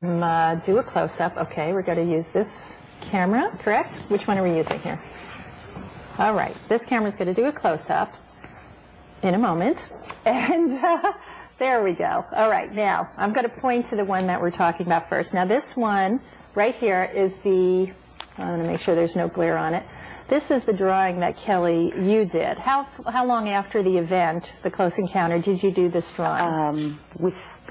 Do a close-up. Okay, we're going to use this camera, correct? Which one are we using here? All right, this camera's going to do a close-up in a moment. And there we go. All right, now I'm going to point to the one that we're talking about first. Now this one right here is the, I want to make sure there's no glare on it. This is the drawing that Kelly, you did. How long after the event, the close encounter, did you do this drawing?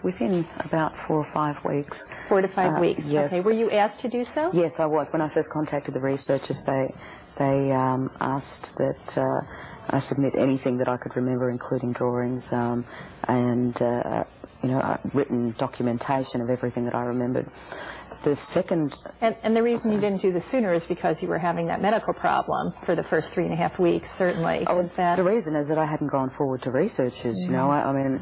Within about 4 or 5 weeks. 4 to 5 weeks. Yes. Okay. Were you asked to do so? Yes, I was. When I first contacted the researchers, they asked that I submit anything that I could remember, including drawings and written documentation of everything that I remembered. The second... And the reason you didn't do this sooner is because you were having that medical problem for the first 3.5 weeks, certainly. Oh, the reason is that I hadn't gone forward to researchers, you know. I mean,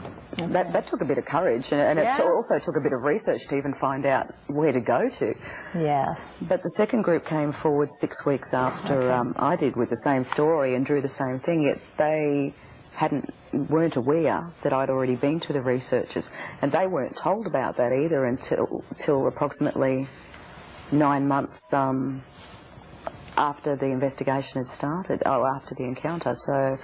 that took a bit of courage, and it also took a bit of research to even find out where to go to. Yes. But the second group came forward 6 weeks after I did, with the same story and drew the same thing, yet they weren't aware that I'd already been to the researchers, and they weren't told about that either until approximately 9 months after the investigation had started, after the encounter. So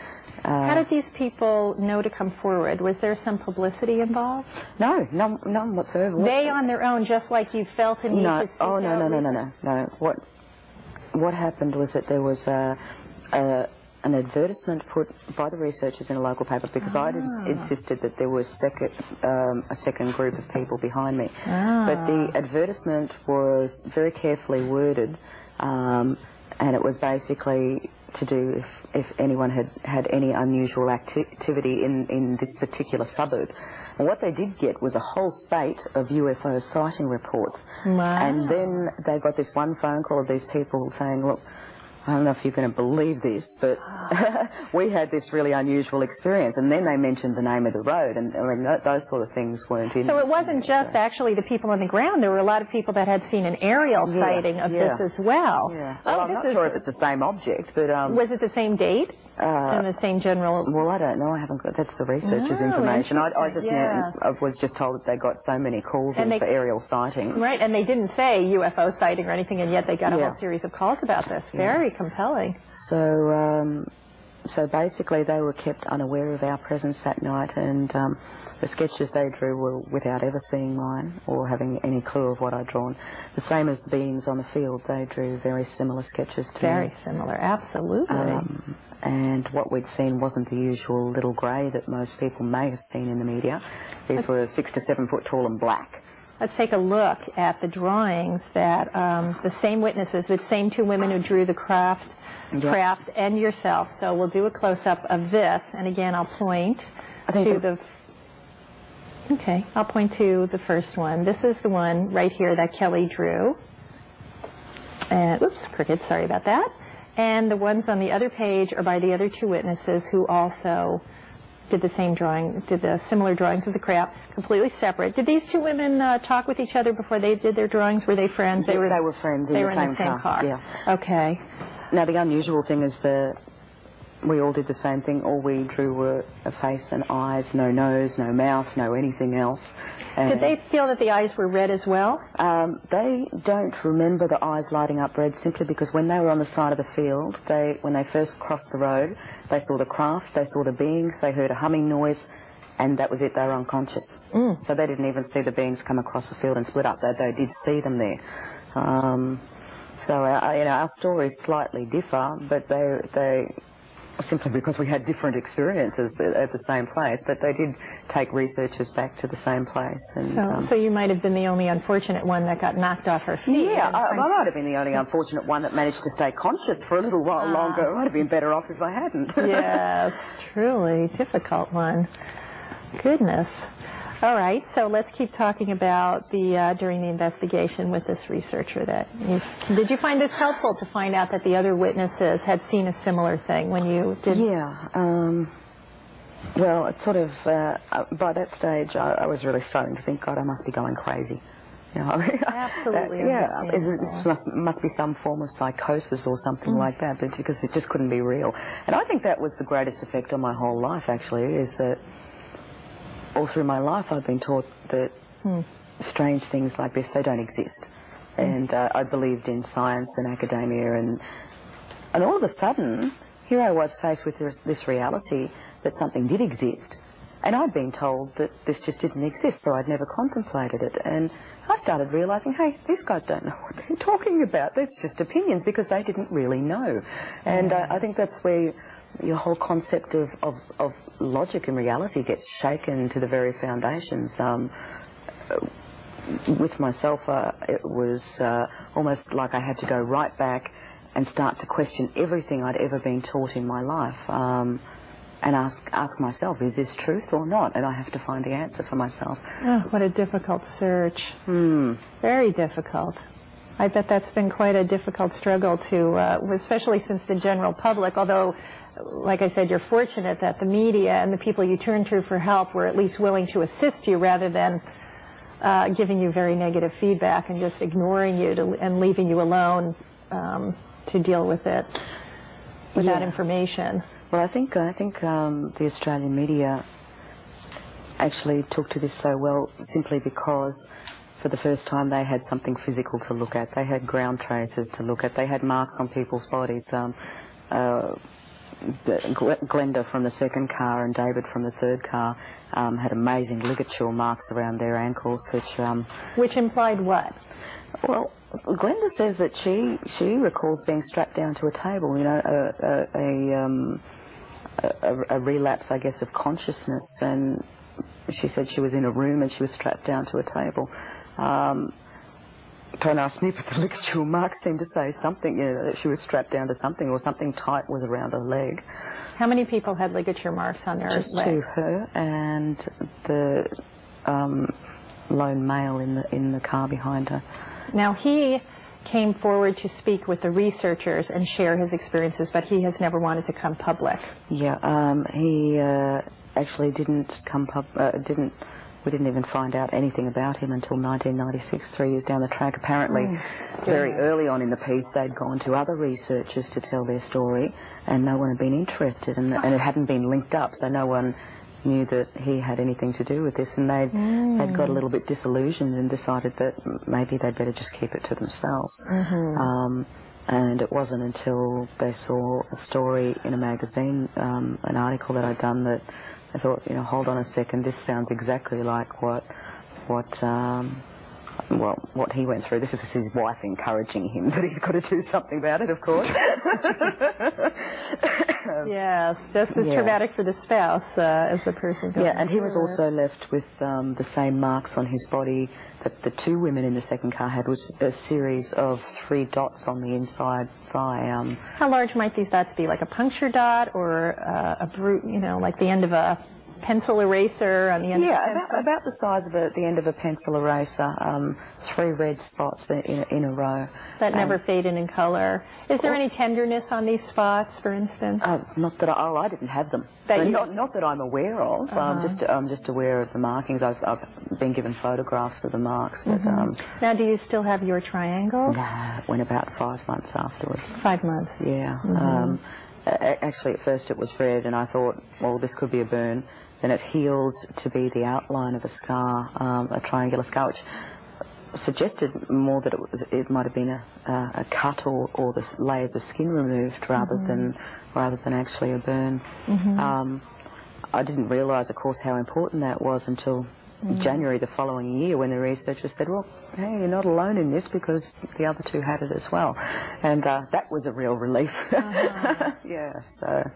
how did these people know to come forward? Was there some publicity involved? No, none whatsoever. They on their own, just like you felt in need to seek out? No. What happened was that there was an advertisement put by the researchers in a local paper, because I'd insisted that there was a second group of people behind me. But the advertisement was very carefully worded, and it was basically to do if anyone had any unusual activity in this particular suburb. And what they did get was a whole spate of UFO sighting reports. And then they got this one phone call of these people saying, look, I don't know if you're going to believe this, but we had this really unusual experience. And then they mentioned the name of the road, and I mean, those sort of things weren't in. So it wasn't just actually the people on the ground. There were a lot of people that had seen an aerial sighting of this as well. Yeah. Well, I'm not sure if it's the same object, but... was it the same date? And the same general... Well, I don't know. I haven't got... That's the researchers' information. I just I was just told that they got so many calls for aerial sightings. Right, and they didn't say UFO sighting or anything, and yet they got a whole series of calls about this. Very compelling. So basically they were kept unaware of our presence that night, and the sketches they drew were without ever seeing mine or having any clue of what I'd drawn. The same as the beings on the field, they drew very similar sketches to me. Very similar, absolutely. And what we'd seen wasn't the usual little grey that most people may have seen in the media. These were 6 to 7 foot tall and black. Let's take a look at the drawings that the same witnesses, the same 2 women who drew the craft and yourself. So we'll do a close-up of this, and again I'll point to the... Okay, I'll point to the first one. This is the one right here that Kelly drew. And, oops, crooked, sorry about that. And the ones on the other page are by the other 2 witnesses who also did the same drawing, did the similar drawings of the craft, completely separate. Did these 2 women talk with each other before they did their drawings? Were they friends? They were friends in the same car. Yeah. Okay. Now, the unusual thing is that we all did the same thing. All we drew were a face and eyes, no nose, no mouth, no anything else. Did they feel that the eyes were red as well? They don't remember the eyes lighting up red, simply because when they were on the side of the field, when they first crossed the road, they saw the craft, they saw the beings, they heard a humming noise, and that was it. They were unconscious. So they didn't even see the beings come across the field and split up. They did see them there. So our stories slightly differ, but they simply because we had different experiences at the same place, but they did take researchers back to the same place. And, so you might have been the only unfortunate one that got knocked off her feet. Yeah, I might have been the only unfortunate one that managed to stay conscious for a little while longer. I might have been better off if I hadn't. Yes, truly difficult one. Goodness. All right, so let's keep talking about during the investigation with this researcher. Did you find this helpful to find out that the other witnesses had seen a similar thing when you did? Yeah. Well, it's sort of by that stage, I was really starting to think, God, I must be going crazy. You know, absolutely. This must be some form of psychosis or something like that, because it just couldn't be real. And I think that was the greatest effect on my whole life, actually, is that all through my life I've been taught that strange things like this, they don't exist. And I believed in science and academia, and all of a sudden, here I was faced with this reality that something did exist. And I'd been told that this just didn't exist, so I'd never contemplated it. And I started realising, hey, these guys don't know what they're talking about. There's just opinions, because they didn't really know. And I think that's where your whole concept of logic and reality gets shaken to the very foundations. With myself, it was almost like I had to go right back and start to question everything I'd ever been taught in my life, and ask myself, is this truth or not? And I have to find the answer for myself. Oh, what a difficult search. Very difficult. I bet that's been quite a difficult struggle to, especially since the general public, although, like I said, you're fortunate that the media and the people you turn to for help were at least willing to assist you rather than giving you very negative feedback and just ignoring you and leaving you alone to deal with it without information. Well, I think the Australian media actually took to this so well simply because for the first time they had something physical to look at. They had ground traces to look at. They had marks on people's bodies. Glenda from the second car and David from the third car had amazing ligature marks around their ankles, which implied what? Well, Glenda says that she recalls being strapped down to a table, you know, a relapse, I guess, of consciousness, and she said she was in a room and she was strapped down to a table. Don't ask me, but the ligature marks seemed to say something, you know, that she was strapped down to something, or something tight was around her leg. How many people had ligature marks on their leg? Just two, her and the lone male in the car behind her. Now, he came forward to speak with the researchers and share his experiences, but he has never wanted to come public. Yeah, he actually didn't come we didn't even find out anything about him until 1996, 3 years down the track. Apparently, very early on in the piece, they'd gone to other researchers to tell their story, and no one had been interested, and it hadn't been linked up, so no one knew that he had anything to do with this, and they'd got a little bit disillusioned and decided that maybe they'd better just keep it to themselves. And it wasn't until they saw a story in a magazine, an article that I'd done, that I thought, you know, hold on a second, this sounds exactly like what he went through. This was his wife encouraging him that he's got to do something about it, of course. Yes, just as traumatic for the spouse as the person going and he was also left with the same marks on his body that the two women in the second car had, which was a series of 3 dots on the inside thigh. How large might these dots be? Like a puncture dot, or you know, like the end of a pencil eraser on the end? Yeah, about the size of the end of a pencil eraser. 3 red spots in a row. That never faded in color. Is there any tenderness on these spots, for instance? Not that I didn't have them. So not that I'm aware of. I'm just aware of the markings. I've been given photographs of the marks. But, now, do you still have your triangle? Nah, it went about 5 months afterwards. 5 months. Yeah. Actually, at first it was red, and I thought, well, this could be a burn. Then it healed to be the outline of a scar, a triangular scar, which suggested more that it might have been a cut or the layers of skin removed rather than actually a burn. I didn't realise, of course, how important that was until January the following year, when the researchers said, well, hey, you're not alone in this because the other 2 had it as well. And that was a real relief. Yeah, so...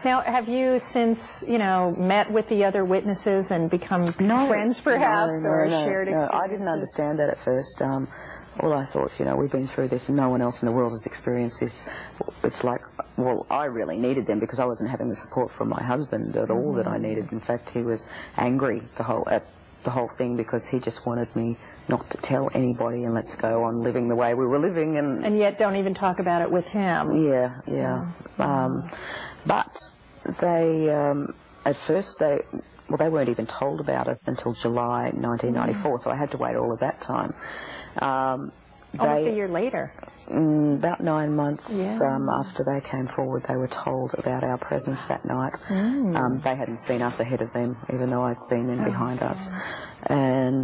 Now, have you since, you know, met with the other witnesses and become friends, perhaps, or shared experiences? No, I didn't understand that at first. All I thought, you know, we've been through this and no one else in the world has experienced this. It's like, well, I really needed them because I wasn't having the support from my husband at all that I needed. In fact, he was angry at the whole thing because he just wanted me not to tell anybody and let's go on living the way we were living. And yet don't even talk about it with him. Yeah. But they, at first, they weren't even told about us until July 1994, so I had to wait all of that time. Almost a year later. About 9 months after they came forward, they were told about our presence that night. They hadn't seen us ahead of them, even though I'd seen them behind us. and